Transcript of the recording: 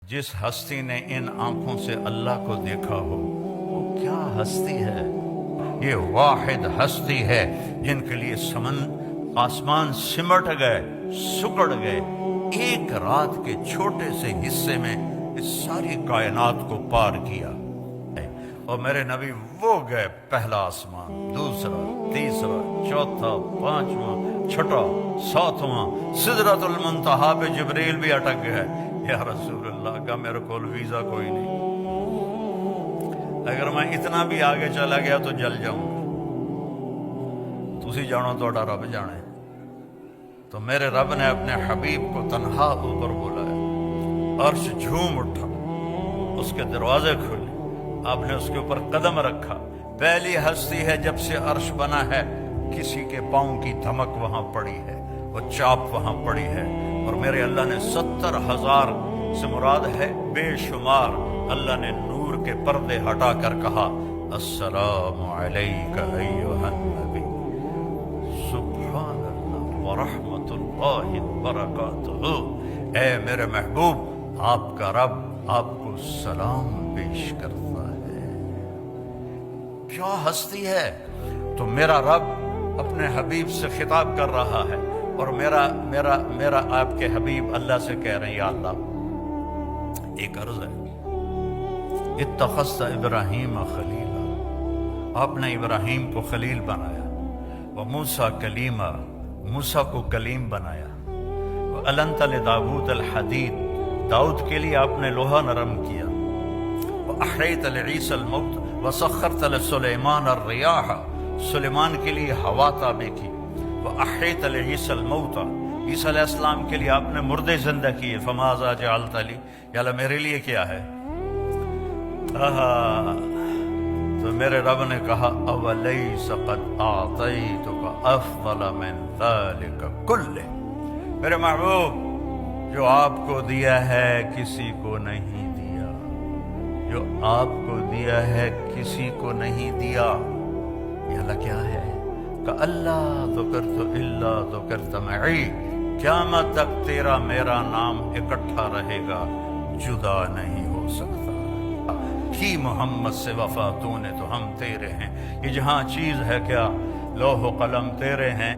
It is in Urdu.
جس ہستی نے ان آنکھوں سے اللہ کو دیکھا ہو وہ کیا ہستی ہے؟ یہ واحد ہستی ہے جن کے لیے آسمان سمٹ گئے، سکڑ گئے، ایک رات کے چھوٹے سے حصے میں اس ساری کائنات کو پار کیا۔ اور میرے نبی وہ گئے، پہلا آسمان، دوسرا، تیسرا، چوتھا، پانچواں، چھٹا، ساتواں، سدرۃ المنتہا پہ جبریل بھی اٹک گئے۔ یا رسول اللہ کا میرے کول ویزا کوئی نہیں، اگر میں اتنا بھی آگے چلا گیا تو جل جاؤں گا، تسی جانو توڑا رب جانے۔ تو میرے رب نے اپنے حبیب کو تنہا اوپر بلایا، عرش جھوم اٹھا، اس کے دروازے کھلے، آپ نے اس کے اوپر قدم رکھا۔ پہلی ہستی ہے جب سے عرش بنا ہے کسی کے پاؤں کی دھمک وہاں پڑی ہے، وہ چاپ وہاں پڑی ہے، اور میرے اللہ نے 70,000 سے مراد ہے بے شمار، اللہ نے نور کے پردے ہٹا کر کہا السلام علیک ایھا النبی، سبحان اللہ ورحمۃ اللہ وبرکاتہ۔ اے میرے محبوب، آپ کا رب آپ کو سلام پیش کرتا ہے۔ کیا ہستی ہے! تو میرا رب اپنے حبیب سے خطاب کر رہا ہے، اور میرا آپ کے حبیب اللہ سے کہہ رہے ہیں یا اللہ ایک عرض ہے، اتخذت ابراہیم خلیلا، آپ نے ابراہیم کو خلیل بنایا، وموسیٰ کلیما، موسیٰ کو کلیم بنایا، وَأَلَنْتَ لِدَاوُودَ الْحَدِيدَ، داؤد کے لیے آپ نے لوہا نرم کیا، وَأَحْيَيْتَ لِعِيسَى الْمَوْتَ وَسَخَّرْتَ لِسُلَيْمَانَ الرِّيَاحَ، سلیمان کے لیے ہوا تابع کی، وَأَحْيَيْتَ لِعِيسَى الْمَوْتَ، عیسیٰ علیہ السلام کے لیے آپ نے مردے زندہ کیے، فَمَاذَا جَعَلْتَ لِي، یا اللہ میرے لیے کیا ہے؟ تو میرے رب نے کہا أَوَلَيْسَ قَدْ أَعْطَيْتُكَ أَفْضَلَ مِنْ ذَلِكَ كُلِّهِ، میرے محبوب جو آپ کو دیا ہے کسی کو نہیں دیا، جو آپ کو دیا ہے کسی کو نہیں دیا۔ یہ اللہ کیا ہے کہ اللہ ذکرت الا ذکرت معی، قیامت تک تیرا میرا نام اکٹھا رہے گا، جدا نہیں ہو سکتا۔ کی محمد سے وفا تو نے تو ہم تیرے ہیں، یہ جہاں چیز ہے کیا لوح و قلم تیرے ہیں۔